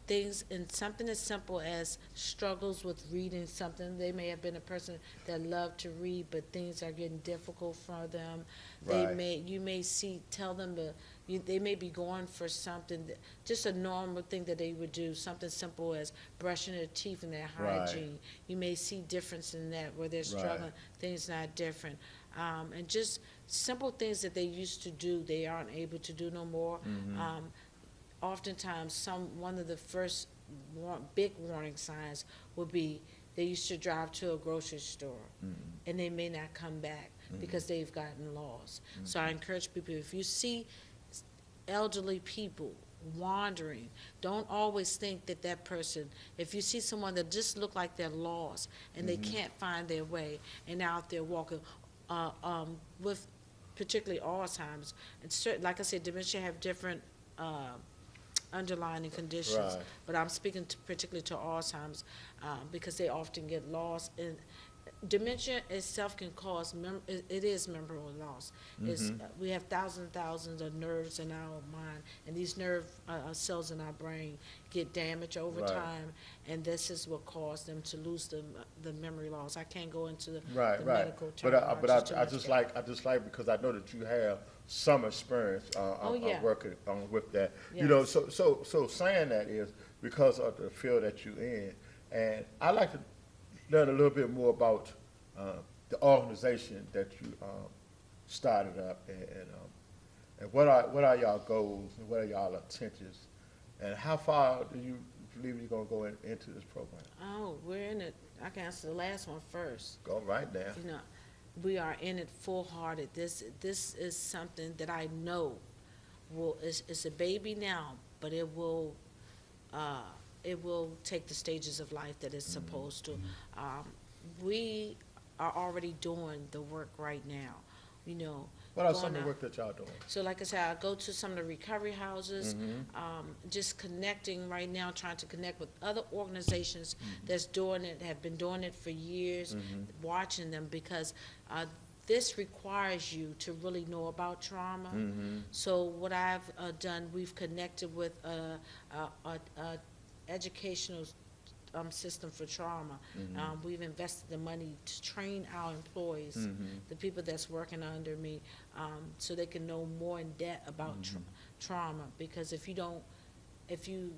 things, and something as simple as struggles with reading something. They may have been a person that loved to read, but things are getting difficult for them. Right. You may tell them they may be going for something, just a normal thing that they would do, something simple as brushing their teeth and their Right. hygiene. You may see difference in that where they're struggling, Right. things not different. And just simple things that they used to do, they aren't able to do no more. Oftentimes, one of the first big warning signs would be they used to drive to a grocery store and they may not come back because they've gotten lost. So I encourage people, if you see elderly people wandering, don't always think that person, if you see someone that just look like they're lost and they can't find their way and they're out there walking with particularly Alzheimer's, and like I said, dementia have different underlying conditions, Right. but I'm speaking particularly to Alzheimer's because they often get lost dementia itself can cause it is memory loss. We have thousands of nerves in our mind, and these nerve cells in our brain get damaged over Right. time, and this is what caused them to lose the memory loss. I can't go into the Right, right. medical But terminology too I much. just like, because I know that you have some experience, Oh, yeah. working, with that. You know, Yes. so saying that is because of the field that you're in. And I'd like to learn a little bit more about, the organization that you, started up and what are y'all goals and what are y'all intentions? And how far do you believe you're gonna go into this program? Oh, we're in it. I can answer the last one first. Go right now. You know, we are in it full-hearted. This is something that I know it's a baby now, but uh, it will take the stages of life that it's supposed to. We are already doing the work right now, you know. What are going some of the out- work that y'all doing? So like I said, I go to some of the recovery houses, just connecting right now, trying to connect with other organizations that's doing it, have been doing it for years, watching them, because this requires you to really know about trauma. So what I've done, we've connected with a educational system for trauma. We've invested the money to train our employees, the people that's working under me, so they can know more in depth about trauma. Because if you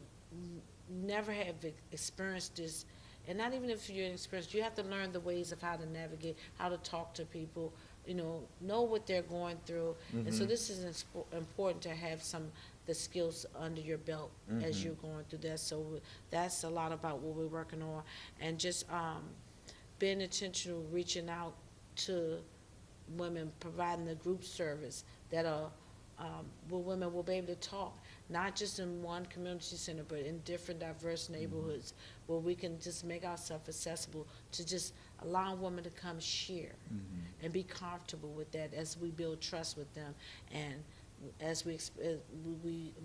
never have experienced this, and not even if you're experienced, you have to learn the ways of how to navigate, how to talk to people, know what they're going through. And so this is important to have the skills under your belt as you're going through that. So that's a lot about what we're working on, and just being intentional, reaching out to women, providing the group service that are where women will be able to talk, not just in one community center, but in different diverse neighborhoods, where we can just make ourselves accessible to just allow women to come share and be comfortable with that as we build trust with them, and as we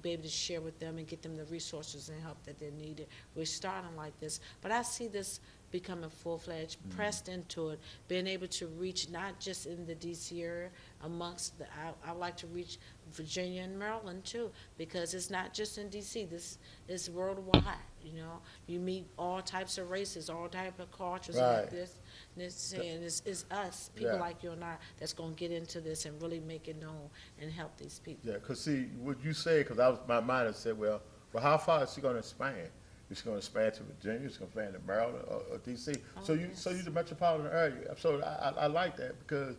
be able to share with them and get them the resources and help that they needed. We're starting like this, but I see this becoming full-fledged, pressed into it, being able to reach not just in the D.C. area, I like to reach Virginia and Maryland too, because it's not just in D.C. This is worldwide. You meet all types of races, all types of cultures like Right. this. And it's us, people Yeah. like you and I, that's gonna get into this and really make it known and help these people. Yeah, because see, what you say, because my mind had said, well, how far is she going to expand? Is she going to expand to Virginia? Is she going to expand to Maryland or D.C.? Oh, So yes. you're the metropolitan area. So I like that, because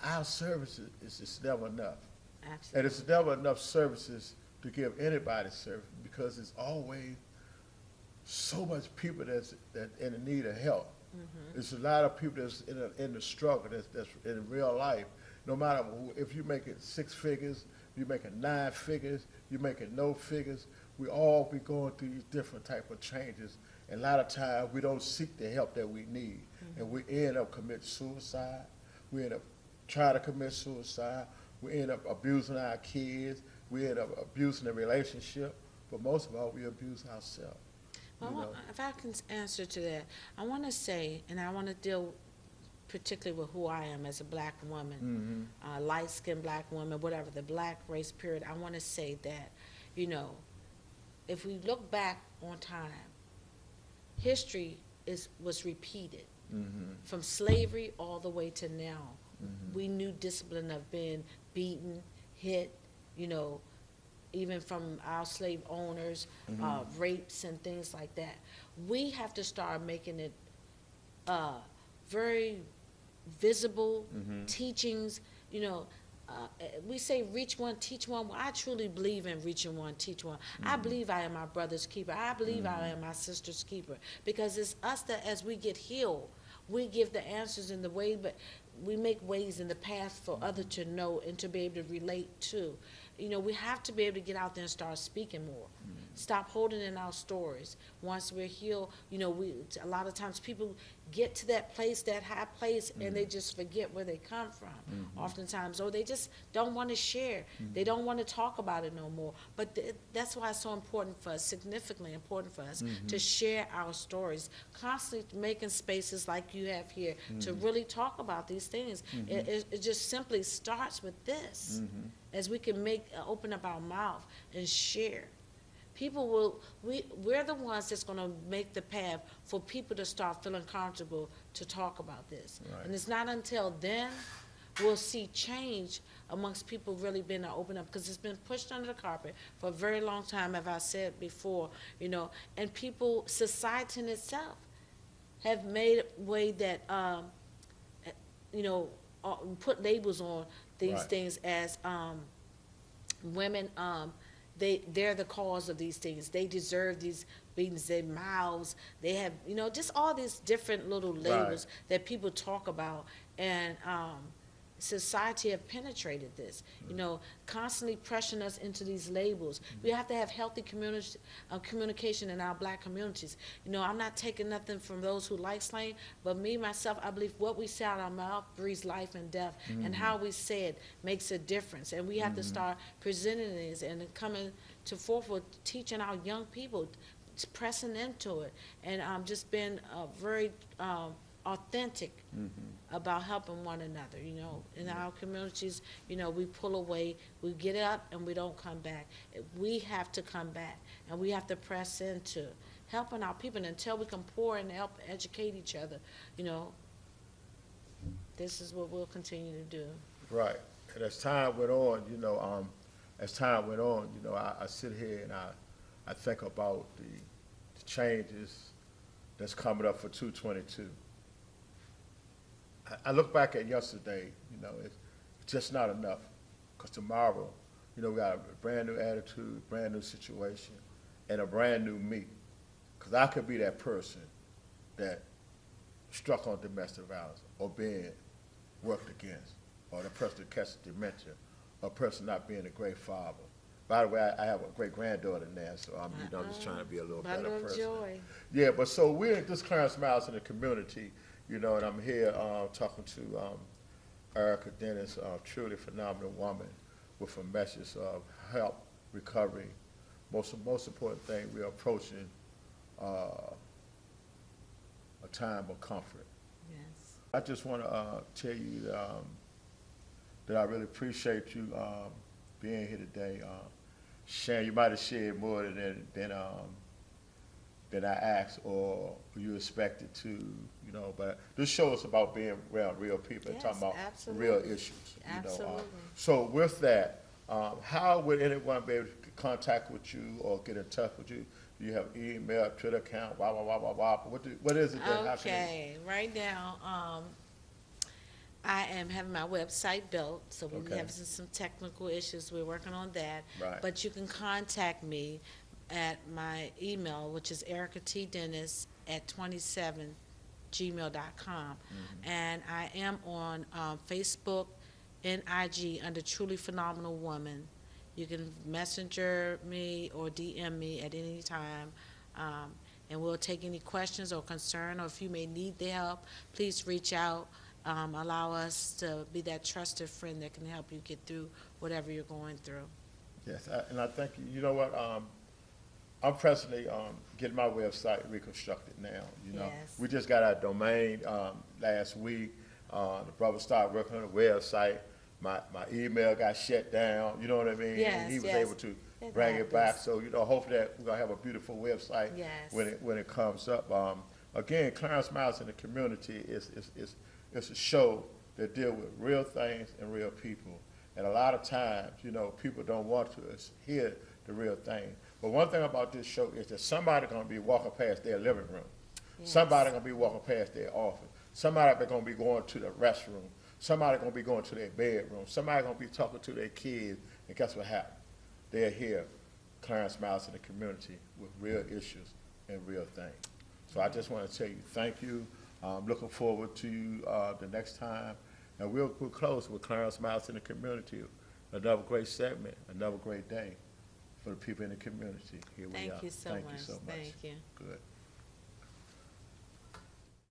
our services is just never enough. And Absolutely. it's never enough services to give anybody service, because it's always so much people that's in the need of help. It's a lot of people that's in the struggle, that's in real life. No matter if you're making 6 figures, you're making 9 figures, you're making no figures, we all be going through these different type of changes. And a lot of times we don't seek the help that we need, and we end up committing suicide. We end up trying to commit suicide. We end up abusing our kids. We end up abusing the relationship. But most of all, we abuse ourselves. Well, if I can answer to that, I want to say, and I want to deal particularly with who I am as a black woman, light-skinned black woman, whatever, the black race period. I want to say that, if we look back on time, history was repeated from slavery all the way to now. We knew discipline of being beaten, hit, even from our slave owners, rapes and things like that. We have to start making it very visible, teachings, we say reach one, teach one. Well, I truly believe in reaching one, teach one. I believe I am my brother's keeper. I believe I am my sister's keeper, because it's us that as we get healed, we give the answers in the way, but we make ways in the path for others to know and to be able to relate to. We have to be able to get out there and start speaking more. stop holding in our stories. Once we're healed, a lot of times people get to that place, that high place, and they just forget where they come from. Oftentimes, or they just don't want to share. They don't want to talk about it no more. But that's why it's so important for us, significantly important for us, to share our stories, constantly making spaces like you have here to really talk about these things. It just simply starts with this. As we can open up our mouth and share. We're the ones that's going to make the path for people to start feeling comfortable to talk about this. Right. And it's not until then we'll see change amongst people really being to open up, because it's been pushed under the carpet for a very long time, as I said before, and society in itself have made a way that, put labels on these Right. things as women, they're the cause of these things. They deserve these beatings, their mouths. They have, just all these different little labels that people talk about. And society have penetrated this, constantly pressuring us into these labels. We have to have healthy communication in our black communities. I'm not taking nothing from those who like slang, but me, myself, I believe what we say out of our mouth breathes life and death, and how we say it makes a difference. And we have to start presenting this and coming to forward, teaching our young people, pressing into it, and just being very authentic about helping one another. In our communities, we pull away, we get up, and we don't come back. We have to come back, and we have to press into helping our people. And until we can pour and help educate each other, this is what we'll continue to do. Right. And as time went on, I sit here and I think about the changes that's coming up for 222. I look back at yesterday, it's just not enough, because tomorrow, we got a brand new attitude, brand new situation, and a brand new me. Because I could be that person that struck on domestic violence or being worked against, or the person that catches dementia, or a person not being a great father. By the way, I have a great granddaughter now, so I'm just trying to be a little better person. Joy. Yeah, but so we're at this Clarence Miles in the community, and I'm here talking to Erica Dennis, a truly phenomenal woman with a message of help, recovery. Most important thing, we're approaching a time of comfort. Yes. I just want to tell you that I really appreciate you being here today. Sharon, you might have shared more than I asked or you expected to, but this show is about being around real people and talking about real issues. Absolutely. So with that, how would anyone be able to contact with you or get in touch with you? Do you have email, Twitter account, blah, blah, blah, blah, blah? What is it that Okay, right now, I am having my website built, so we're Okay. having some technical issues. We're working on that. Right. But you can contact me at my email, which is ericatdennis@27gmail.com. And I am on Facebook and IG under Truly Phenomenal Woman. You can messenger me or DM me at any time, and we'll take any questions or concern, or if you may need the help, please reach out. Allow us to be that trusted friend that can help you get through whatever you're going through. Yes, and I think, you know what, I'm presently getting my website reconstructed now. Yes. We just got our domain last week. The brother started working on the website. My email got shut down, you know what I mean? Yes, And he was yes. able to It bring it back. happens. So, hopefully that we're gonna have a beautiful website Yes. when it comes up. Again, Clarence Miles in the Community is a show that deal with real things and real people. And a lot of times, people don't want to hear the real thing. But one thing about this show is that somebody gonna be walking past their living room. Yes. Somebody gonna be walking past their office. Somebody gonna be going to the restroom. Somebody gonna be going to their bedroom. Somebody gonna be talking to their kids. And guess what happened? They're here, Clarence Miles in the Community, with real issues and real things. So I just want to tell you thank you. I'm looking forward to the next time. And we'll close with Clarence Miles in the Community. Another great segment, another great day. for the people in the community. Here we are. Thank you so much. Thank you so much. Thank you. Good.